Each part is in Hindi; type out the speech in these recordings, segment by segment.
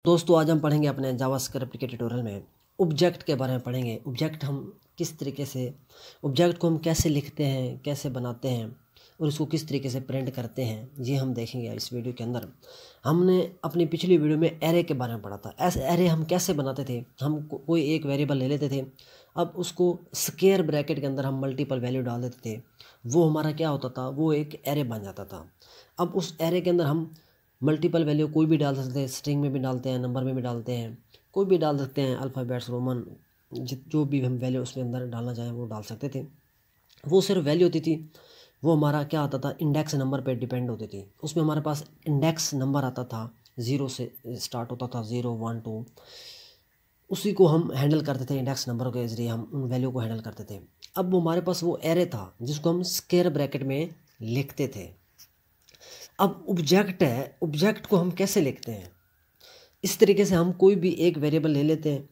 दोस्तों आज हम पढ़ेंगे अपने जावास्क्रिप्ट के ट्यूटोरियल में ऑब्जेक्ट के बारे में पढ़ेंगे। ऑब्जेक्ट हम किस तरीके से ऑब्जेक्ट को हम कैसे लिखते हैं, कैसे बनाते हैं और उसको किस तरीके से प्रिंट करते हैं, ये हम देखेंगे इस वीडियो के अंदर। हमने अपनी पिछली वीडियो में एरे के बारे में पढ़ा था। ऐसे एरे हम कैसे बनाते थे, हम कोई एक वेरिएबल ले लेते थे, अब उसको स्क्वायर ब्रैकेट के अंदर हम मल्टीपल वैल्यू डाल देते थे, वो हमारा क्या होता था, वो एक एरे बन जाता था। अब उस एरे के अंदर हम मल्टीपल वैल्यू कोई भी डाल सकते हैं, स्ट्रिंग में भी डालते हैं, नंबर में भी डालते हैं, कोई भी डाल सकते हैं, अल्फ़ाबेट्स रोमन जो भी हम वैल्यू उसमें अंदर डालना चाहें वो डाल सकते थे। वो सिर्फ वैल्यू होती थी, वो हमारा क्या आता था, इंडेक्स नंबर पे डिपेंड होती थी। उसमें हमारे पास इंडेक्स नंबर आता था, 0 से स्टार्ट होता था, 0 1 2, उसी को हम हैंडल करते थे। इंडेक्स नंबर के जरिए हम उन वैल्यू को हैंडल करते थे। अब वो हमारे पास वो एरे था जिसको हम स्क्वायर ब्रैकेट में लिखते थे। अब ऑब्जेक्ट है, ऑब्जेक्ट को हम कैसे लिखते हैं, इस तरीके से हम कोई भी एक वेरिएबल ले लेते हैं।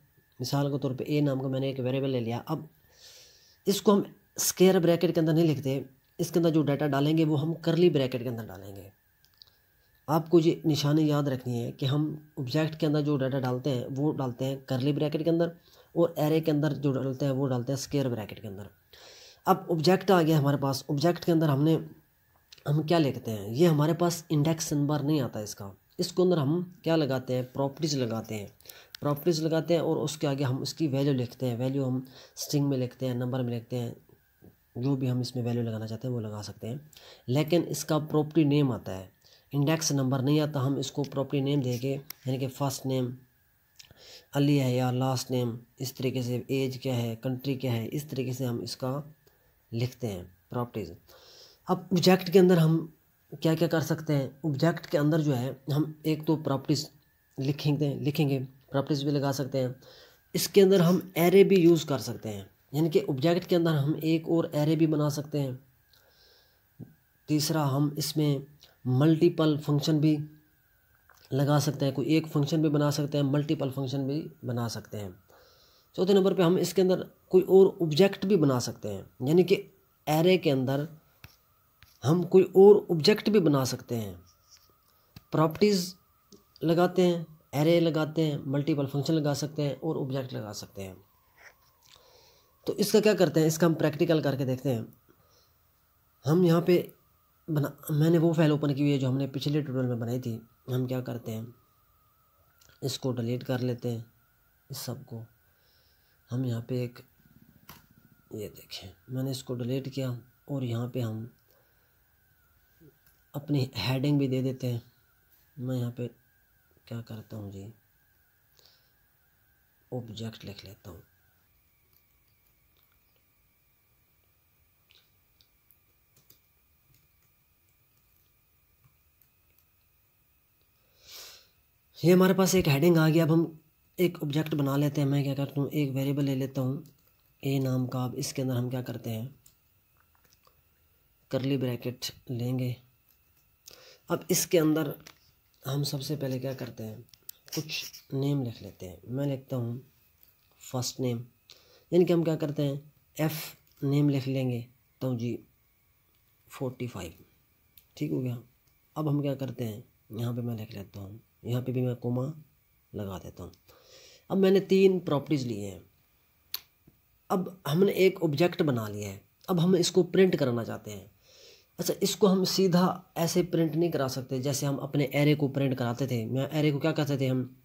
मिसाल के तौर पे ए नाम का मैंने एक वेरिएबल ले लिया। अब इसको हम स्क्वायर ब्रैकेट के अंदर नहीं लिखते, इसके अंदर जो डाटा डालेंगे वो हम करली ब्रैकेट के अंदर डालेंगे। आपको ये निशानी याद रखनी है कि हम ऑब्जेक्ट के अंदर जो डाटा डालते हैं वो डालते हैं करली ब्रैकेट के अंदर, और एरे के अंदर जो डालते हैं वो डालते हैं स्क्वायर ब्रैकेट के अंदर। अब ऑब्जेक्ट आ गया हमारे पास। ऑब्जेक्ट के अंदर हम क्या लिखते हैं, ये हमारे पास इंडेक्स नंबर नहीं आता इसका। इसको अंदर हम क्या लगाते हैं, प्रॉपर्टीज़ लगाते हैं। प्रॉपर्टीज़ लगाते हैं और उसके आगे हम इसकी वैल्यू लिखते हैं। वैल्यू हम स्ट्रिंग में लिखते हैं, नंबर में लिखते हैं, जो भी हम इसमें वैल्यू लगाना चाहते हैं वो लगा सकते हैं। लेकिन इसका प्रॉपर्टी नेम आता है, इंडेक्स नंबर नहीं आता। हम इसको प्रॉपर्टी नेम देके, यानी कि फर्स्ट नेम अली है या लास्ट नेम, इस तरीके से एज क्या है, कंट्री क्या है, इस तरीके से हम इसका लिखते हैं प्रॉपर्टीज़। अब ऑब्जेक्ट के अंदर हम क्या क्या कर सकते हैं, ऑब्जेक्ट के अंदर जो है हम एक तो प्रॉपर्टीज़ लिखेंगे, प्रॉपर्टीज़ भी लगा सकते हैं। इसके अंदर हम एरे भी यूज़ कर सकते हैं, यानी कि ऑब्जेक्ट के अंदर हम एक और एरे भी बना सकते हैं। तीसरा, हम इसमें मल्टीपल फंक्शन भी लगा सकते हैं, कोई एक फंक्शन भी बना सकते हैं, मल्टीपल फंक्शन भी बना सकते हैं। चौथे नंबर पे हम इसके अंदर कोई और ऑब्जेक्ट भी बना सकते हैं, यानी कि एरे के अंदर हम कोई और ऑब्जेक्ट भी बना सकते हैं। प्रॉपर्टीज़ लगाते हैं, एरे लगाते हैं, मल्टीपल फंक्शन लगा सकते हैं और ऑब्जेक्ट लगा सकते हैं। तो इसका क्या करते हैं, इसका हम प्रैक्टिकल करके देखते हैं। हम यहाँ पे मैंने वो फाइल ओपन की हुई है जो हमने पिछले ट्यूटोरियल में बनाई थी। हम क्या करते हैं, इसको डिलीट कर लेते हैं, इस सब को। हम यहाँ पे एक, ये देखें मैंने इसको डिलीट किया, और यहाँ पे हम अपनी हेडिंग भी दे देते हैं। मैं यहाँ पे क्या करता हूँ जी, ऑब्जेक्ट लिख लेता हूँ। ये हमारे पास एक हेडिंग आ गया। अब हम एक ऑब्जेक्ट बना लेते हैं। मैं क्या करता हूँ, एक वेरिएबल ले लेता हूँ ए नाम का। अब इसके अंदर हम क्या करते हैं, करली ब्रैकेट लेंगे। अब इसके अंदर हम सबसे पहले क्या करते हैं, कुछ नेम लिख लेते हैं। मैं लिखता हूँ फर्स्ट नेम, यानी कि हम क्या करते हैं, एफ नेम लिख लेंगे तो जी 45, ठीक हो गया। अब हम क्या करते हैं, यहाँ पे मैं लिख लेता हूँ, यहाँ पे भी मैं कोमा लगा देता हूँ। अब मैंने 3 प्रॉपर्टीज़ लिए हैं। अब हमने एक ऑब्जेक्ट बना लिया है। अब हम इसको प्रिंट करना चाहते हैं। अच्छा, इसको हम सीधा ऐसे प्रिंट नहीं करा सकते जैसे हम अपने एरे को प्रिंट कराते थे। मैं एरे को क्या करते थे, हम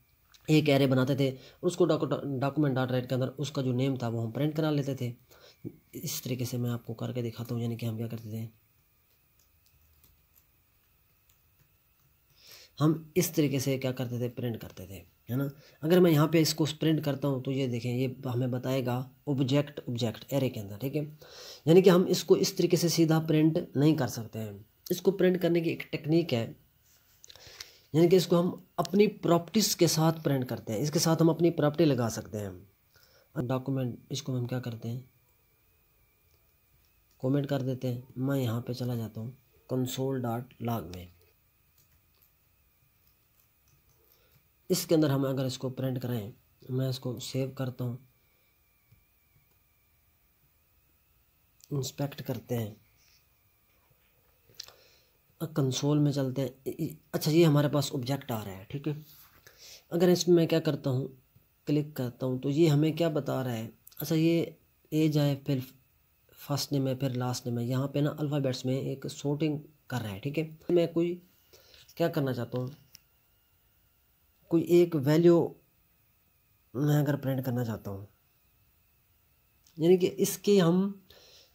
एक एरे बनाते थे, उसको डॉक्यूमेंट डॉट राइट के अंदर उसका जो नेम था वो हम प्रिंट करा लेते थे। इस तरीके से मैं आपको करके दिखाता हूँ। यानी कि हम क्या करते थे, हम इस तरीके से क्या करते थे, प्रिंट करते थे, है ना। अगर मैं यहाँ पे इसको प्रिंट करता हूँ तो ये देखें, ये हमें बताएगा ऑब्जेक्ट एरे के अंदर, ठीक है। यानी कि हम इसको इस तरीके से सीधा प्रिंट नहीं कर सकते हैं। इसको प्रिंट करने की एक टेक्निक है, यानी कि इसको हम अपनी प्रॉपर्टीज़ के साथ प्रिंट करते हैं। इसके साथ हम अपनी प्रॉपर्टी लगा सकते हैं। डॉक्यूमेंट, इसको हम क्या करते हैं, कमेंट कर देते हैं। मैं यहाँ पे चला जाता हूँ console.log में। इसके अंदर हम अगर इसको प्रिंट करें, मैं इसको सेव करता हूँ, इंस्पेक्ट करते हैं, कंसोल में चलते हैं। अच्छा, ये हमारे पास ऑब्जेक्ट आ रहा है, ठीक है। अगर इसमें मैं क्या करता हूँ, क्लिक करता हूँ, तो ये हमें क्या बता रहा है, अच्छा ये एज है, फिर फर्स्ट नेम है, फिर लास्ट नेम है। यहाँ पे ना अल्फ़ाबेट्स में एक सॉर्टिंग कर रहा है, ठीक है। मैं कोई क्या करना चाहता हूँ, कोई एक वैल्यू मैं अगर प्रिंट करना चाहता हूँ, यानी कि इसके हम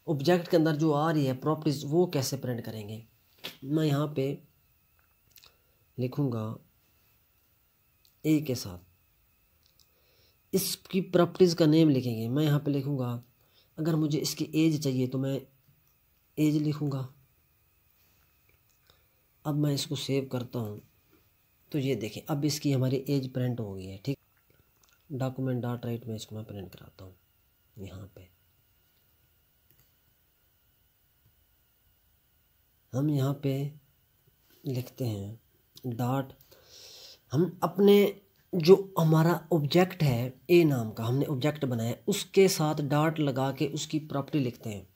ऑब्जेक्ट के अंदर जो आ रही है प्रॉपर्टीज वो कैसे प्रिंट करेंगे। मैं यहाँ पे लिखूँगा ए के साथ, इसकी प्रॉपर्टीज़ का नेम लिखेंगे। मैं यहाँ पे लिखूँगा, अगर मुझे इसकी एज चाहिए तो मैं एज लिखूँगा। अब मैं इसको सेव करता हूँ, तो ये देखें अब इसकी हमारी एज प्रिंट हो गई है, ठीक। डॉक्यूमेंट डॉट राइट में इसको मैं प्रिंट कराता हूँ। यहाँ पे हम यहाँ पे लिखते हैं डॉट, हम अपने जो हमारा ऑब्जेक्ट है ए नाम का हमने ऑब्जेक्ट बनाया उसके साथ डॉट लगा के उसकी प्रॉपर्टी लिखते हैं।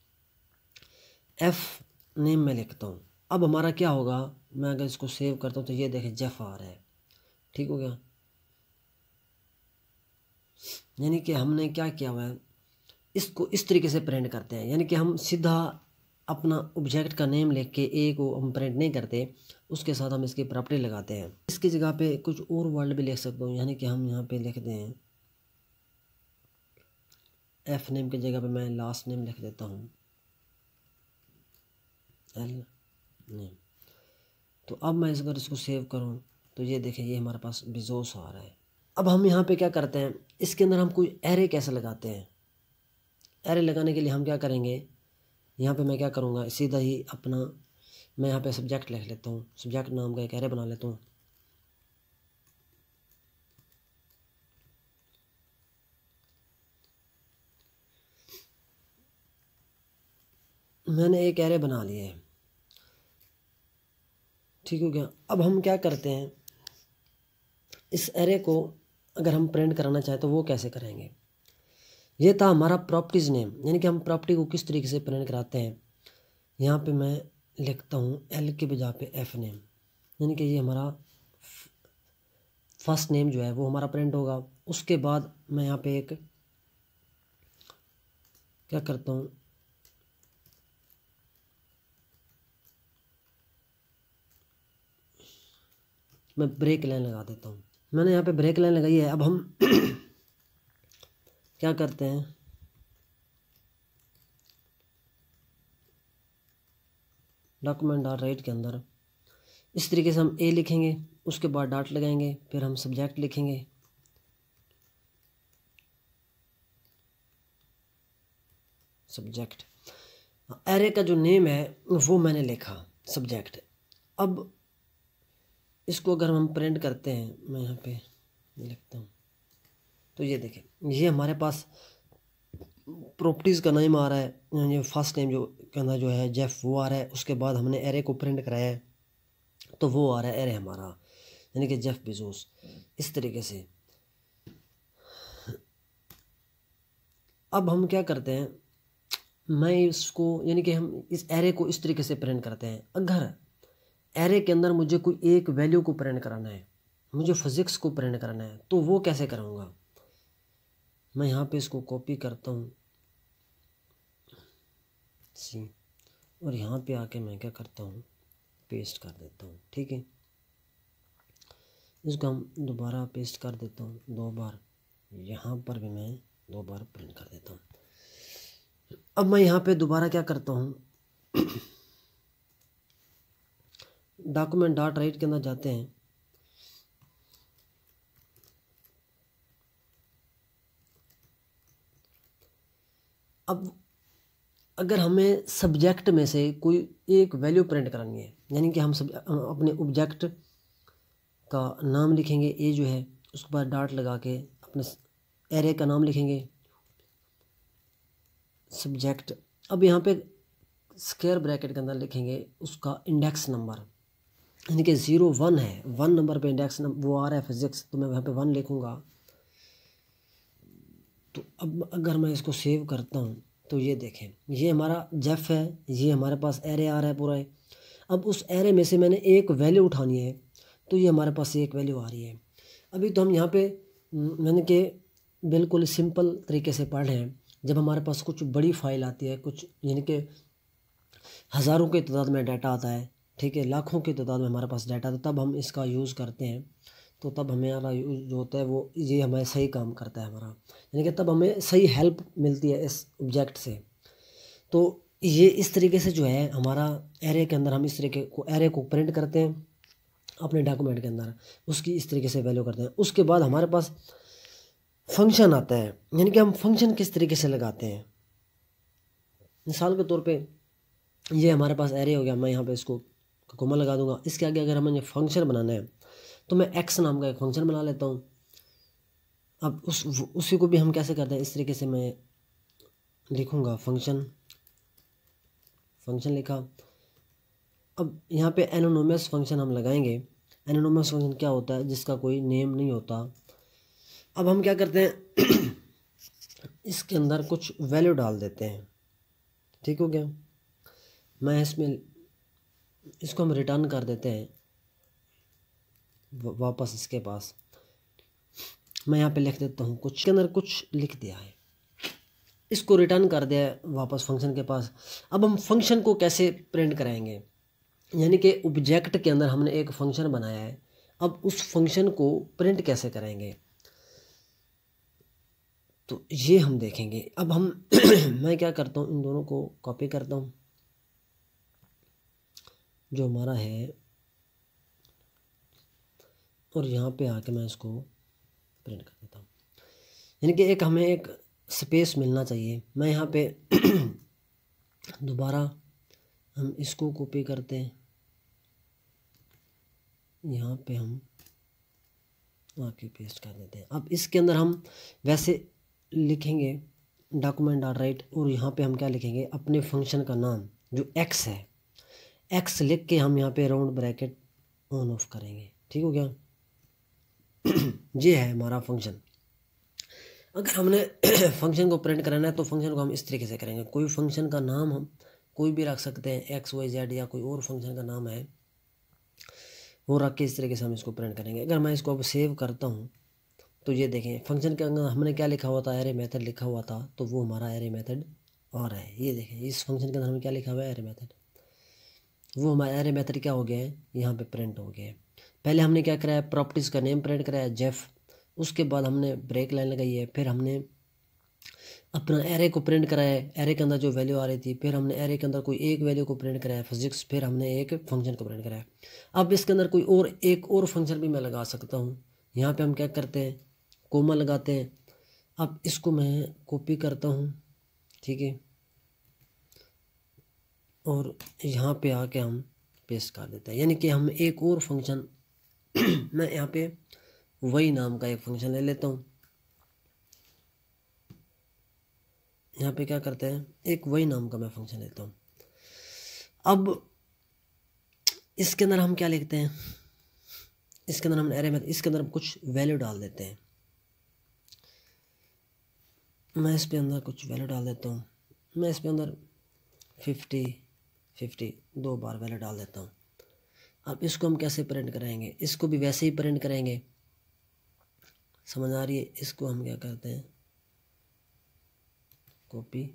एफ नेम में लिखता हूँ। अब हमारा क्या होगा, मैं अगर इसको सेव करता हूँ तो ये देखें जेफ आ रहा है, ठीक हो गया। यानी कि हमने क्या किया हुआ है, इसको इस तरीके से प्रिंट करते हैं। यानी कि हम सीधा अपना ऑब्जेक्ट का नेम लिख के ए को हम प्रिंट नहीं करते, उसके साथ हम इसकी प्रॉपर्टी लगाते हैं। इसकी जगह पे कुछ और वर्ड भी लिख सकता हूँ, यानी कि हम यहाँ पे लिखते हैं एफ नेम की जगह पे मैं लास्ट नेम लिख देता हूँ एल नेम। तो अब मैं अगर इसको सेव करूँ तो ये देखें ये हमारे पास बिजोस आ रहा है। अब हम यहाँ पे क्या करते हैं, इसके अंदर हम कोई एरे कैसे लगाते हैं। एरे लगाने के लिए हम क्या करेंगे, यहाँ पे मैं क्या करूँगा, सीधा ही अपना मैं यहाँ पे सब्जेक्ट लिख लेता हूँ, सब्जेक्ट नाम का एक एरे बना लेता हूँ। मैंने एक एरे बना लिया है, ठीक हो गया। अब हम क्या करते हैं, इस एरे को अगर हम प्रिंट कराना चाहें तो वो कैसे करेंगे। ये था हमारा प्रॉपर्टीज़ नेम, यानी कि हम प्रॉपर्टी को किस तरीके से प्रिंट कराते हैं। यहाँ पे मैं लिखता हूँ एल के बजा पे एफ नेम, यानी कि ये हमारा फर्स्ट नेम जो है वो हमारा प्रिंट होगा। उसके बाद मैं यहाँ पे एक क्या करता हूँ, मैं ब्रेक लाइन लगा देता हूँ। मैंने यहाँ पे ब्रेक लाइन लगाई है। अब हम क्या करते हैं, डॉक्यूमेंट डॉट राइट के अंदर इस तरीके से हम ए लिखेंगे, उसके बाद डॉट लगाएंगे, फिर हम सब्जेक्ट लिखेंगे, सब्जेक्ट। एरे का जो नेम है वो मैंने लिखा सब्जेक्ट। अब इसको अगर हम प्रिंट करते हैं, मैं यहाँ पे लिखता हूँ, तो ये देखें ये हमारे पास प्रॉपर्टीज़ का नेम आ रहा है। ये फर्स्ट नेम जो कहना जो है जेफ वो आ रहा है। उसके बाद हमने एरे को प्रिंट कराया है तो वो आ रहा है एरे हमारा, यानी कि जेफ बेजोस। इस तरीके से अब हम क्या करते हैं, मैं इसको यानी कि हम इस एरे को इस तरीके से प्रिंट करते हैं। अगर एरे के अंदर मुझे कोई एक वैल्यू को प्रिंट कराना है, मुझे फिज़िक्स को प्रिंट करना है, तो वो कैसे करूँगा। मैं यहाँ पे इसको कॉपी करता हूँ सी, और यहाँ पे आके मैं क्या करता हूँ पेस्ट कर देता हूँ, ठीक है। इसको हम दोबारा पेस्ट कर देता हूँ 2 बार, यहाँ पर भी मैं 2 बार प्रिंट कर देता हूँ। अब मैं यहाँ पे दोबारा क्या करता हूँ, डॉक्यूमेंट डॉट राइट के अंदर जाते हैं, अब अगर हमें सब्जेक्ट में से कोई एक वैल्यू प्रिंट करानी है, यानी कि हम अपने ऑब्जेक्ट का नाम लिखेंगे ए जो है, उसके बाद डॉट लगा के अपने एरे का नाम लिखेंगे सब्जेक्ट। अब यहाँ पे स्क्वायर ब्रैकेट के अंदर लिखेंगे उसका इंडेक्स नंबर, यानी कि 0 1 है, 1 नंबर पे इंडेक्स नंबर वो आ रहा है फिजिक्स, तो मैं वहाँ पे 1 लिखूँगा। तो अब अगर मैं इसको सेव करता हूँ तो ये देखें ये हमारा जेफ है, ये हमारे पास एरे आ रहा है पूरा है। अब उस एरे में से मैंने एक वैल्यू उठानी है, तो ये हमारे पास एक वैल्यू आ रही है। अभी तो हम यहाँ पे मैंने कि बिल्कुल सिंपल तरीके से पढ़ रहे हैं। जब हमारे पास कुछ बड़ी फाइल आती है, कुछ यानी कि हज़ारों की तादाद में डाटा आता है, ठीक है, लाखों की तादाद में हमारे पास डाटा आता है, तब हम इसका यूज़ करते हैं। तो तब हमारा यूज़ जो होता है वो ये हमारे सही काम करता है हमारा, यानी कि तब हमें सही हेल्प मिलती है इस ऑब्जेक्ट से। तो ये इस तरीके से जो है हमारा एरे के अंदर हम इस तरीके को एरे को प्रिंट करते हैं अपने डॉक्यूमेंट के अंदर, उसकी इस तरीके से वैल्यू करते हैं। उसके बाद हमारे पास फंक्शन आता है, यानी कि हम फंक्शन किस तरीके से लगाते हैं। मिसाल के तौर पे ये हमारे पास एरे हो गया, मैं यहाँ पे इसको कोमा लगा दूंगा। इसके आगे अगर हमें फंक्शन बनाना है तो मैं एक्स नाम का एक फंक्शन बना लेता हूँ। अब उसी को भी हम कैसे करते हैं, इस तरीके से मैं लिखूँगा फंक्शन लिखा। अब यहाँ पे एनोनिमस फंक्शन हम लगाएंगे। एनोनिमस फंक्शन क्या होता है, जिसका कोई नेम नहीं होता। अब हम क्या करते हैं इसके अंदर कुछ वैल्यू डाल देते हैं, ठीक हो गया। मैं इसमें इसको हम रिटर्न कर देते हैं वापस इसके पास। मैं यहाँ पे लिख देता हूँ कुछ, के अंदर कुछ लिख दिया है, इसको रिटर्न कर दिया है वापस फंक्शन के पास। अब हम फंक्शन को कैसे प्रिंट कराएंगे, यानी कि ऑब्जेक्ट के अंदर हमने एक फंक्शन बनाया है, अब उस फंक्शन को प्रिंट कैसे करेंगे तो ये हम देखेंगे। अब हम मैं क्या करता हूँ, इन दोनों को कॉपी करता हूँ जो हमारा है, और यहाँ पे आके मैं इसको प्रिंट कर देता हूँ। यानी कि एक हमें एक स्पेस मिलना चाहिए। मैं यहाँ पे दोबारा हम इसको कॉपी करते हैं, यहाँ पे हम आके पेस्ट कर देते हैं। अब इसके अंदर हम वैसे लिखेंगे डॉक्यूमेंट डॉट राइट, और यहाँ पे हम क्या लिखेंगे, अपने फंक्शन का नाम जो एक्स है, एक्स लिख के हम यहाँ पे राउंड ब्रैकेट ऑन ऑफ करेंगे, ठीक हो गया। ये है हमारा फंक्शन। अगर हमने फंक्शन को प्रिंट कराना है तो फंक्शन को हम इस तरीके से करेंगे। कोई फंक्शन का नाम हम कोई भी रख सकते हैं, एक्स वाई जेड, या कोई और फंक्शन का नाम है वो रख के इस तरीके से हम इसको प्रिंट करेंगे। अगर मैं इसको अब सेव करता हूँ तो ये देखें फंक्शन के अंदर हमने क्या लिखा हुआ था, एरे मेथड लिखा हुआ था, तो वो हमारा एरे मेथड आ रहा है। ये देखें इस फंक्शन के अंदर हमें क्या लिखा हुआ है, एरे मेथड, वो हमारा एरे मेथड क्या हो गया है, यहाँ पे प्रिंट हो गया है। पहले हमने क्या कराया, प्रॉपर्टीज़ का नेम प्रिंट कराया जेफ, उसके बाद हमने ब्रेक लाइन लगाई है, फिर हमने अपना एरे को प्रिंट कराया, एरे के अंदर जो वैल्यू आ रही थी, फिर हमने एरे के अंदर कोई एक वैल्यू को प्रिंट कराया फिजिक्स, फिर हमने एक फंक्शन को प्रिंट कराया। अब इसके अंदर कोई और एक और फंक्शन भी मैं लगा सकता हूँ। यहाँ पे हम क्या करते हैं, कोमा लगाते हैं। अब इसको मैं कॉपी करता हूँ, ठीक है, और यहाँ पे आके हम पेस्ट कर देते हैं। यानी कि हम एक और फंक्शन मैं यहाँ पे वही नाम का एक फंक्शन ले लेता हूँ। यहाँ पे क्या करते हैं, एक वही नाम का मैं फंक्शन लेता हूँ। अब इसके अंदर हम क्या लिखते हैं, इसके अंदर हम एरे में इसके अंदर हम कुछ वैल्यू डाल देते हैं। मैं इस पे अंदर कुछ वैल्यू डाल देता हूँ। मैं इस पे अंदर 50 2 बार वैल्यू डाल देता हूँ। अब इसको हम कैसे प्रिंट कराएंगे, इसको भी वैसे ही प्रिंट करेंगे, समझ आ रही है। इसको हम क्या करते हैं, कॉपी,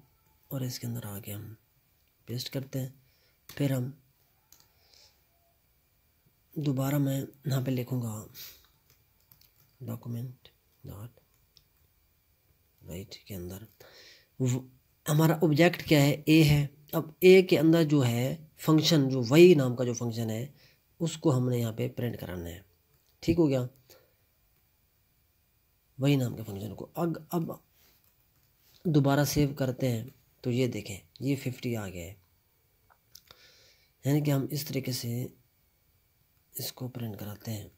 और इसके अंदर आके हम पेस्ट करते हैं। फिर हम दोबारा मैं यहाँ पे लिखूँगा डॉक्यूमेंट डॉट राइट के अंदर हमारा ऑब्जेक्ट क्या है, ए है। अब ए के अंदर जो है फंक्शन, जो वही नाम का जो फंक्शन है, उसको हमने यहाँ पे प्रिंट कराना है, ठीक हो गया, वही नाम के फंक्शन को। अब दोबारा सेव करते हैं तो ये देखें ये 50 आ गया है। यानी कि हम इस तरीके से इसको प्रिंट कराते हैं।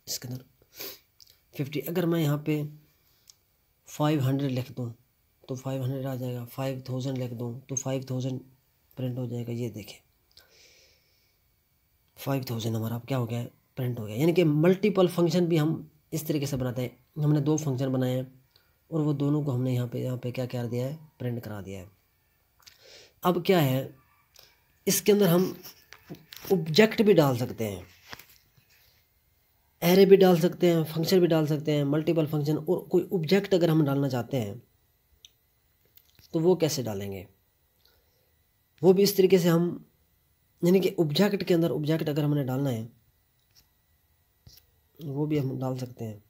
इसके अंदर 50, अगर मैं यहाँ पे 500 लिख दूँ तो 500 आ जाएगा, 5000 लिख दूँ तो 5000 प्रिंट हो जाएगा। ये देखें 5000 हमारा क्या हो गया, प्रिंट हो गया। यानी कि मल्टीपल फंक्शन भी हम इस तरीके से बनाते हैं। हमने 2 फंक्शन बनाए हैं और वो दोनों को हमने यहाँ पे क्या कर दिया है, प्रिंट करा दिया है। अब क्या है, इसके अंदर हम ऑब्जेक्ट भी डाल सकते हैं। एरे भी डाल सकते हैं, फंक्शन भी डाल सकते हैं, मल्टीपल फंक्शन, और कोई ऑब्जेक्ट अगर हम डालना चाहते हैं तो वो कैसे डालेंगे, वो भी इस तरीके से हम, यानी कि ऑब्जेक्ट के अंदर ऑब्जेक्ट अगर हमने डालना है वो भी हम डाल सकते हैं।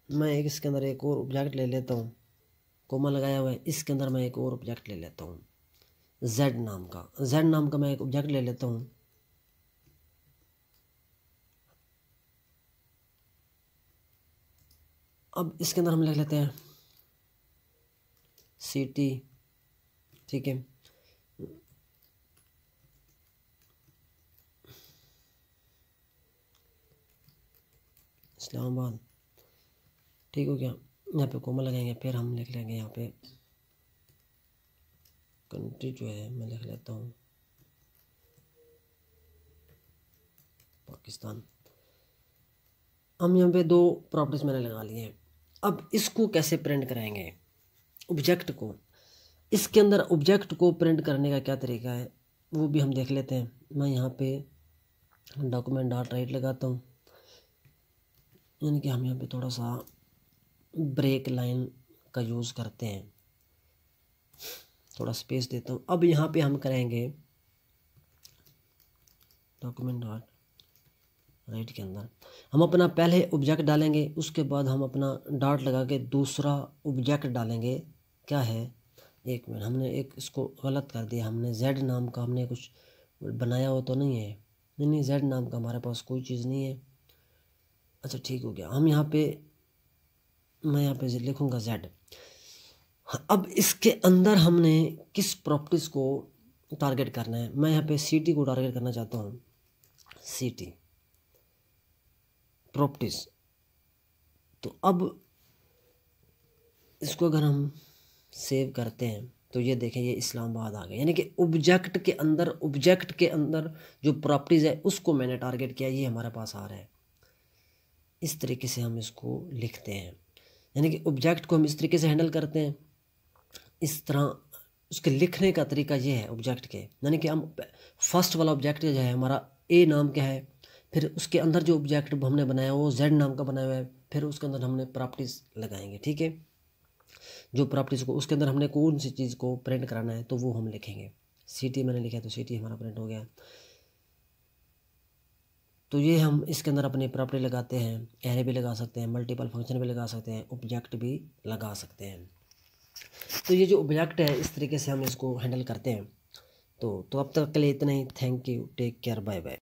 मैं एक इसके अंदर एक और ऑब्जेक्ट ले लेता हूँ, कोमा लगाया हुआ है, इसके अंदर मैं एक और ऑब्जेक्ट ले लेता हूँ z नाम का, z नाम का मैं एक ऑब्जेक्ट ले लेता हूँ। अब इसके अंदर हम लिख लेते हैं सिटी, ठीक है, इस्लामाबाद, ठीक हो गया। यहाँ पे कोमा लगाएंगे, फिर हम लिख लेंगे यहाँ पे कंट्री जो है मैं लिख लेता हूँ पाकिस्तान। हम यहाँ पे दो प्रॉपर्टीज मैंने लगा ली हैं। अब इसको कैसे प्रिंट कराएंगे ऑब्जेक्ट को, इसके अंदर ऑब्जेक्ट को प्रिंट करने का क्या तरीका है वो भी हम देख लेते हैं। मैं यहाँ पे डॉक्यूमेंट डॉट राइट लगाता हूँ, यानी कि हम यहाँ पे थोड़ा सा ब्रेक लाइन का यूज़ करते हैं, थोड़ा स्पेस देता हूँ। अब यहाँ पे हम करेंगे डॉक्यूमेंट डॉट राइट के अंदर हम अपना पहले ऑब्जेक्ट डालेंगे, उसके बाद हम अपना डॉट लगा के दूसरा ऑब्जेक्ट डालेंगे। क्या है, एक मिनट, हमने एक इसको गलत कर दिया, हमने z नाम का हमने कुछ बनाया हो तो नहीं है, नहीं z नाम का हमारे पास कोई चीज़ नहीं है। अच्छा ठीक हो गया, हम यहाँ पे, मैं यहाँ पे लिखूँगा z। अब इसके अंदर हमने किस प्रॉपर्टीज़ को टारगेट करना है, मैं यहाँ पे सिटी को टारगेट करना चाहता हूँ, सिटी प्रॉपर्टीज़। तो अब इसको अगर हम सेव करते हैं तो ये देखें, ये इस्लामाबाद आ गया, यानी कि ऑब्जेक्ट के अंदर जो प्रॉपर्टीज़ है उसको मैंने टारगेट किया, ये हमारे पास आ रहा है। इस तरीके से हम इसको लिखते हैं, यानी कि ऑब्जेक्ट को हम इस तरीके से हैंडल करते हैं। इस तरह उसके लिखने का तरीका ये है ऑब्जेक्ट के, यानी कि हम फर्स्ट वाला ऑब्जेक्ट जो है हमारा ए नाम का है, फिर उसके अंदर जो ऑब्जेक्ट हमने बनाया वो z नाम का बनाया हुआ है, फिर उसके अंदर हमने प्रॉपर्टीज़ लगाएंगे, ठीक है। जो प्रॉपर्टीज़ को उसके अंदर हमने कौन सी चीज़ को प्रिंट कराना है तो वो हम लिखेंगे। सिटी मैंने लिखा है तो सिटी हमारा प्रिंट हो गया। तो ये हम इसके अंदर अपनी प्रॉपर्टी लगाते हैं, एरे भी लगा सकते हैं, मल्टीपल फंक्शन भी लगा सकते हैं, ऑब्जेक्ट भी लगा सकते हैं। तो ये जो ऑब्जेक्ट है इस तरीके से हम इसको हैंडल करते हैं। तो अब तक के लिए इतना ही। Thank you, take care, bye bye.